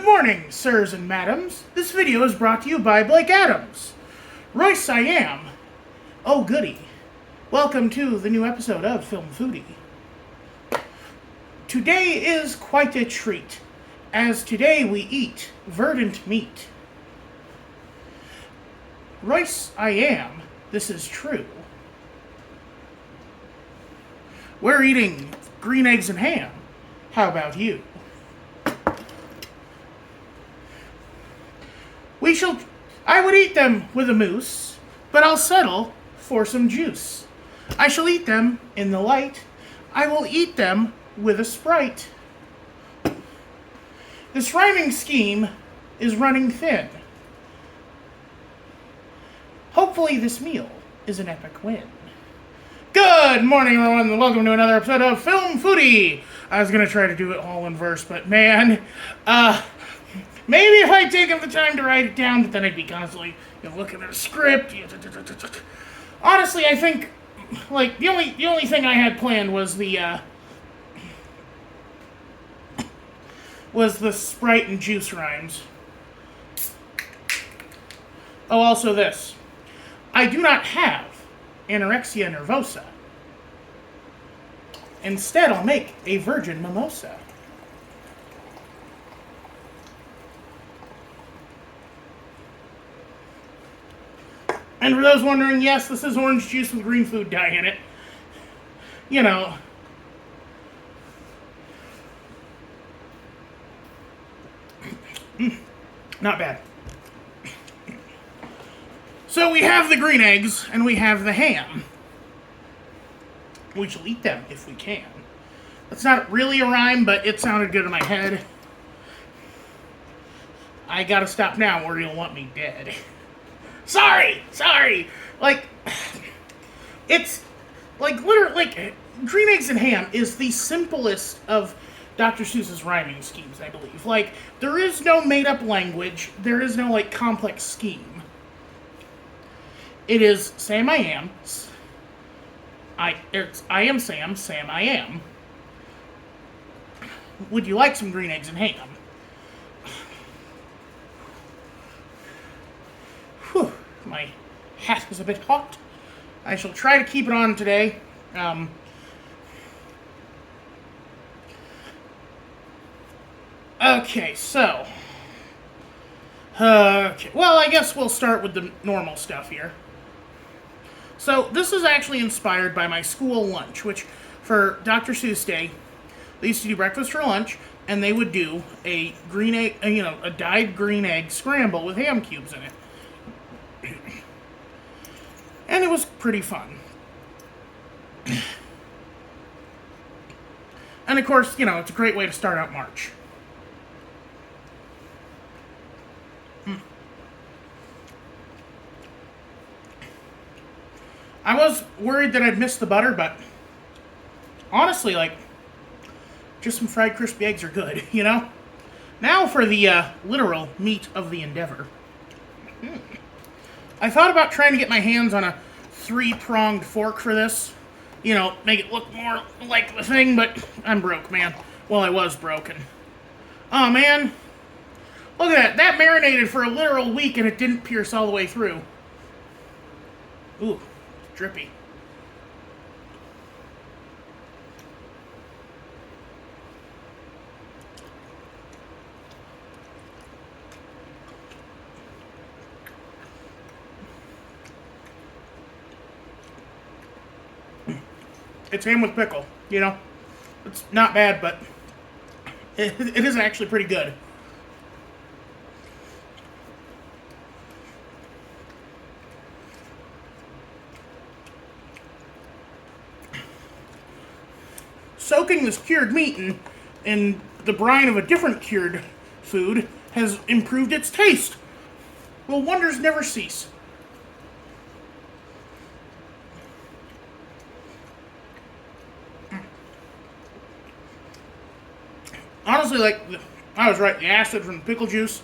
Good morning, sirs and madams. This video is brought to you by Blake Adams. Royce, I am. Oh, goody. Welcome to the new episode of Film Foodie. Today is quite a treat, as today we eat verdant meat. Royce, I am. This is true. We're eating green eggs and ham. How about you? I would eat them with a moose, but I'll settle for some juice. I shall eat them in the light. I will eat them with a Sprite. This rhyming scheme is running thin. Hopefully this meal is an epic win. Good morning, everyone, and welcome to another episode of Film Foodie. I was going to try to do it all in verse, but man, maybe if I'd taken the time to write it down, but then I'd be constantly looking at a script. Honestly, I think the only thing I had planned was the Sprite and juice rhymes. Oh, also this. I do not have anorexia nervosa. Instead, I'll make a virgin mimosa. And for those wondering, yes, this is orange juice with green food dye in it. You know. Not bad. So we have the green eggs, and we have the ham. We shall eat them if we can. That's not really a rhyme, but it sounded good in my head. I gotta stop now or you'll want me dead. Sorry! It's, literally, green eggs and ham is the simplest of Dr. Seuss's rhyming schemes, I believe. There is no made-up language. There is no, complex scheme. It is Sam I am. I am Sam, Sam I am. Would you like some green eggs and ham? Whew, my hat is a bit hot. I shall try to keep it on today. Okay, so. Well, I guess we'll start with the normal stuff here. So, this is actually inspired by my school lunch, which, for Dr. Seuss Day, they used to do breakfast for lunch, and they would do a green egg, a dyed green egg scramble with ham cubes in it. And it was pretty fun. And of course, it's a great way to start out March. I was worried that I'd miss the butter, but honestly, just some fried crispy eggs are good, Now for the literal meat of the endeavor. I thought about trying to get my hands on a 3-pronged fork for this. Make it look more like the thing, but I'm broke, man. Well, I was broken. Oh, man. Look at that. That marinated for a literal week and it didn't pierce all the way through. Ooh. Drippy. It's ham with pickle, It's not bad, but it is actually pretty good. Soaking this cured meat in the brine of a different cured food has improved its taste. Will wonders never cease? Honestly, I was right. The acid from the pickle juice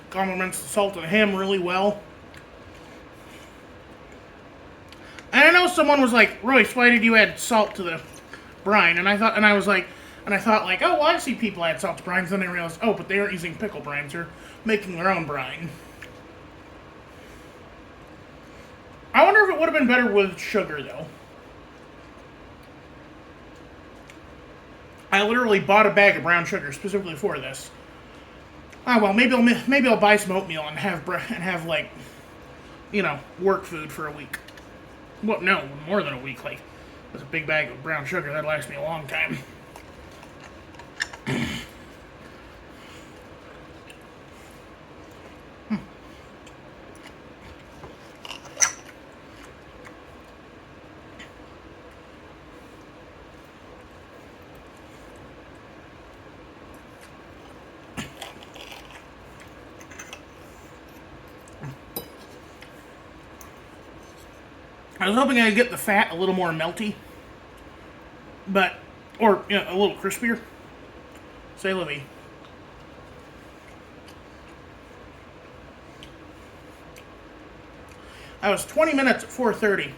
complements the salt of the ham really well. And I know someone was like, Royce, why did you add salt to the brine? And I was like, And I thought, like, oh, well, I see people add salt to brines. Then I realized, oh, but they aren't using pickle brines. They're making their own brine. I wonder if it would have been better with sugar, though. I literally bought a bag of brown sugar specifically for this. Oh, well, maybe I'll buy some oatmeal and have like, work food for a week. Well, no, more than a week. Like, there's a big bag of brown sugar that lasts me a long time. I was hoping I'd get the fat a little more melty, or a little crispier. Say la vie. I was 20 minutes at 4:30.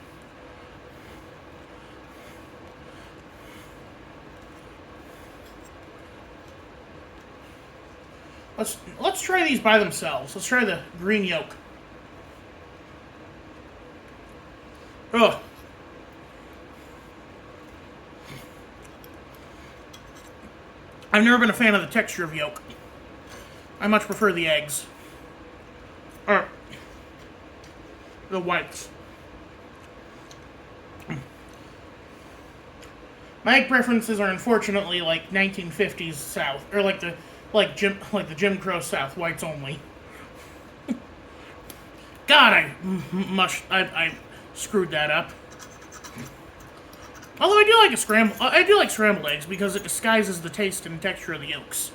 Let's try these by themselves. Let's try the green yolk. Ugh. I've never been a fan of the texture of yolk. I much prefer the eggs. Or the whites. My egg preferences are unfortunately like 1950s South, or like the Jim Crow South, whites only. God, I screwed that up. Although I do like scrambled eggs because it disguises the taste and texture of the yolks.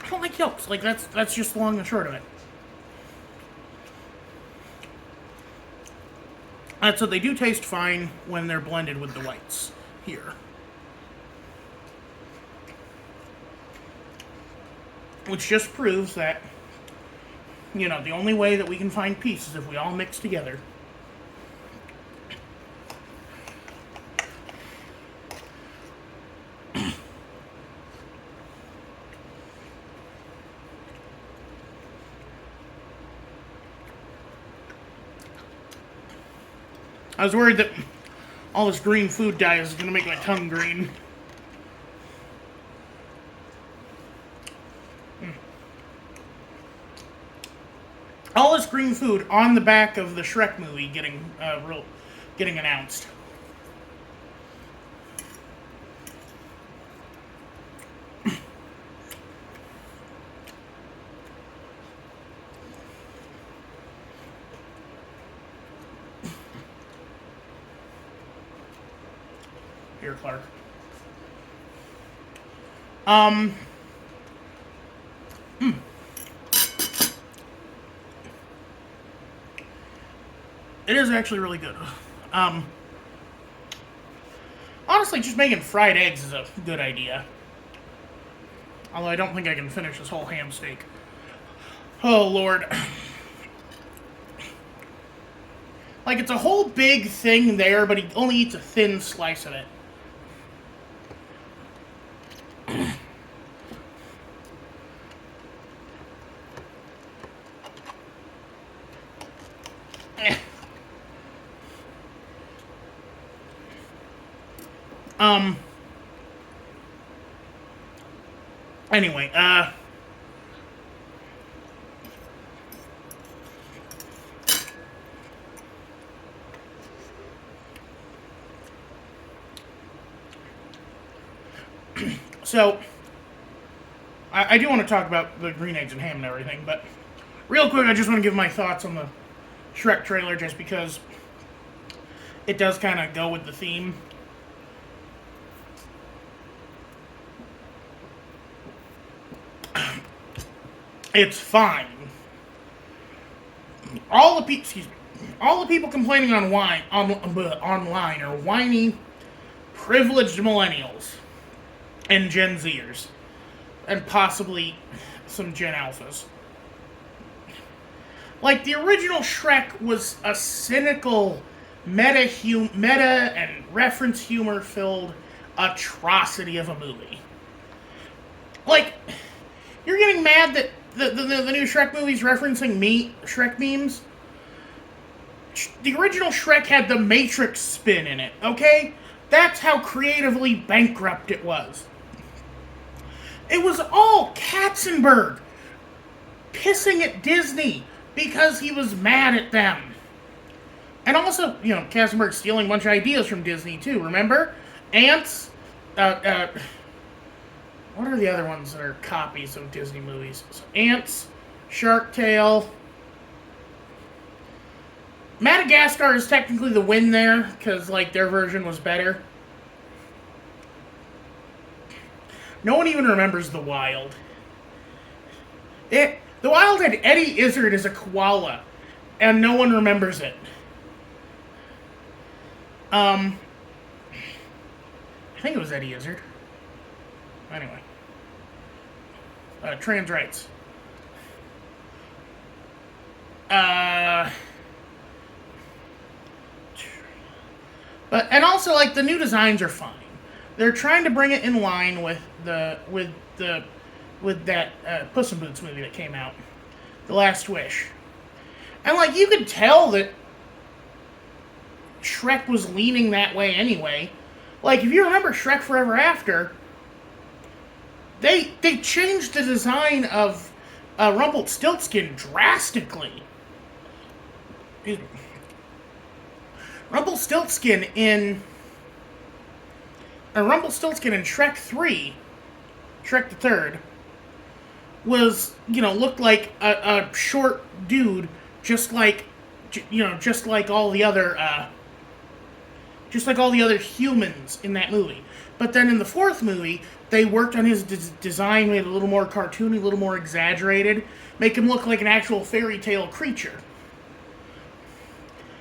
I don't like yolks. Like that's just the long and short of it. So they do taste fine when they're blended with the whites here. Which just proves that, the only way that we can find peace is if we all mix together. I was worried that all this green food dye is going to make my tongue green. All this green food on the back of the Shrek movie getting announced. Here, Clark. It is actually really good. Honestly, just making fried eggs is a good idea. Although I don't think I can finish this whole ham steak. Oh, Lord. Like, it's a whole big thing there, but he only eats a thin slice of it. Anyway, so, I do want to talk about the green eggs and ham and everything, but real quick, I just want to give my thoughts on the Shrek trailer just because it does kind of go with the theme. It's fine. All the people complaining online are whiny, privileged millennials and Gen Zers, and possibly some Gen Alphas. Like, the original Shrek was a cynical, meta and reference humor filled atrocity of a movie. Like, you're getting mad that the new Shrek movie's referencing Shrek memes? The original Shrek had the Matrix spin in it, okay? That's how creatively bankrupt it was. It was all Katzenberg pissing at Disney because he was mad at them. And also, Katzenberg stealing a bunch of ideas from Disney, too, remember? Ants, what are the other ones that are copies of Disney movies? So Ants, Shark Tale. Madagascar is technically the win there, because, their version was better. No one even remembers The Wild. The Wild had Eddie Izzard as a koala, and no one remembers it. I think it was Eddie Izzard. Anyway. Trans rights. And also, the new designs are fine. They're trying to bring it in line with that Puss in Boots movie that came out, The Last Wish. And you could tell that Shrek was leaning that way anyway. If you remember Shrek Forever After, they changed the design of Rumpelstiltskin drastically. Rumpelstiltskin in Shrek 3, Shrek the Third, was, looked like a short dude, just like all the other humans in that movie. But then in the fourth movie, they worked on his design, made it a little more cartoony, a little more exaggerated, make him look like an actual fairy tale creature.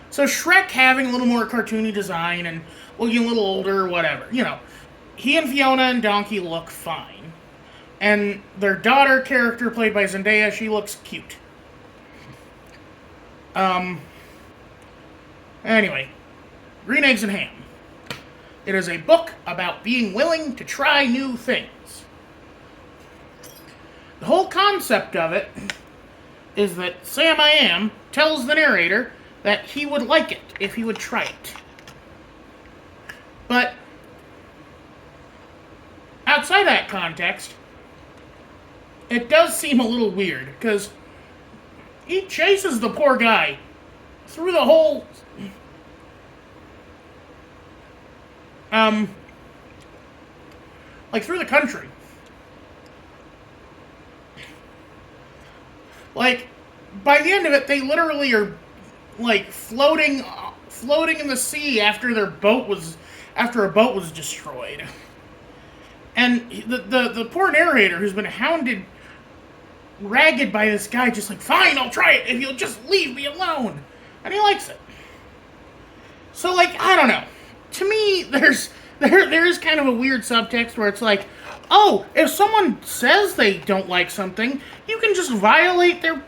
So Shrek having a little more cartoony design and looking a little older or whatever, he and Fiona and Donkey look fine. And their daughter character, played by Zendaya, she looks cute. Anyway, Green Eggs and Ham. It is a book about being willing to try new things. The whole concept of it is that Sam I Am tells the narrator that he would like it if he would try it. But outside that context, it does seem a little weird, because he chases the poor guy through the whole through the country. By the end of it, they literally are floating in the sea after a boat was destroyed. And the poor narrator, who's been hounded ragged by this guy, just fine, I'll try it if you'll just leave me alone. And he likes it. So I don't know. To me, there is kind of a weird subtext where it's oh, if someone says they don't like something, you can just violate their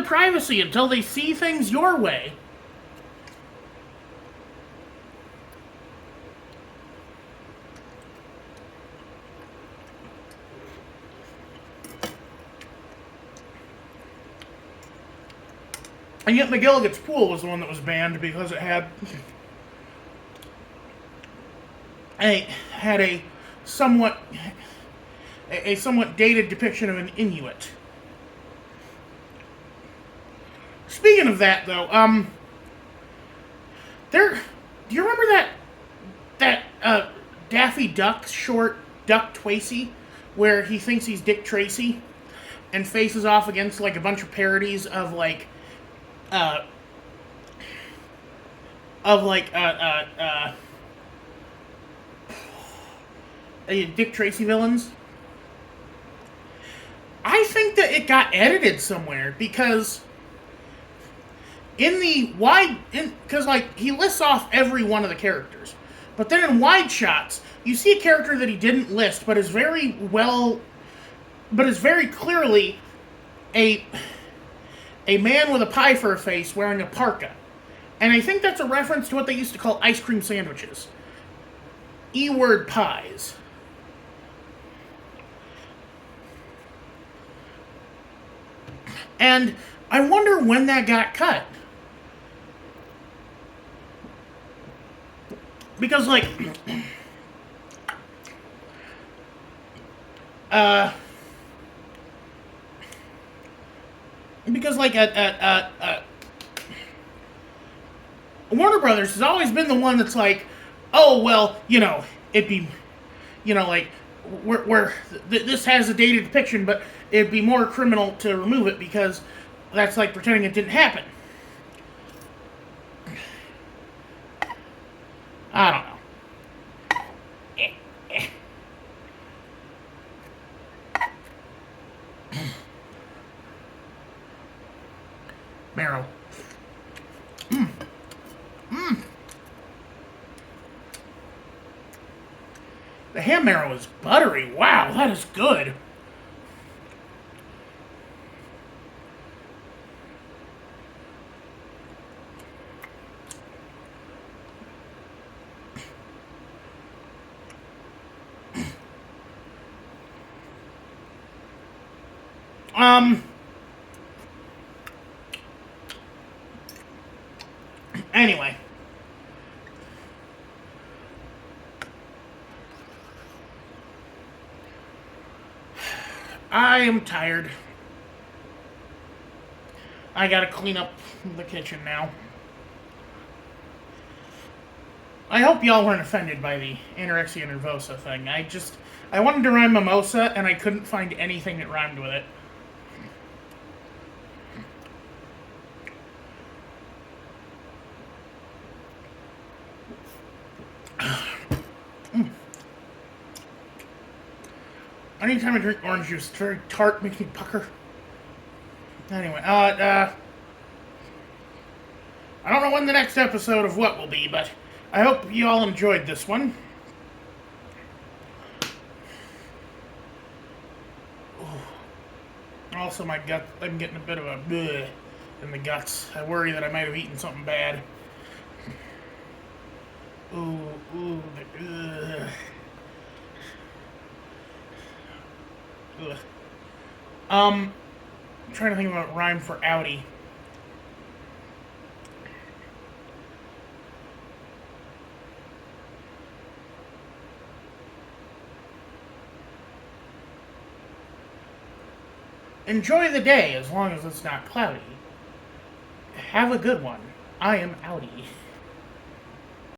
privacy until they see things your way. And yet McGilligan's Pool was the one that was banned because it had a somewhat dated depiction of an Inuit. Speaking of that, though, do you remember that Daffy Duck short, Duck Tracy, where he thinks he's Dick Tracy and faces off against a bunch of parodies of Dick Tracy villains? I think that it got edited somewhere because he lists off every one of the characters, but then in wide shots you see a character that he didn't list, but is very clearly a man with a pie for a face wearing a parka. And I think that's a reference to what they used to call ice cream sandwiches. E-word pies. And I wonder when that got cut. Because, like, uh, Warner Brothers has always been the one that's like, oh, well, it'd be, like, this has a dated depiction, but it'd be more criminal to remove it because that's like pretending it didn't happen. I don't know. Marrow. The ham marrow is buttery. Wow, that is good. Anyway. I am tired. I gotta clean up the kitchen now. I hope y'all weren't offended by the anorexia nervosa thing. I wanted to rhyme mimosa, and I couldn't find anything that rhymed with it. Anytime I drink orange juice, it's very tart, makes me pucker. Anyway, I don't know when the next episode of what will be, but I hope you all enjoyed this one. Also, my gut, I'm getting a bit of a bleh in the guts. I worry that I might have eaten something bad. Ugh. I'm trying to think about a rhyme for outie. Enjoy the day as long as it's not cloudy. Have a good one. I am outie.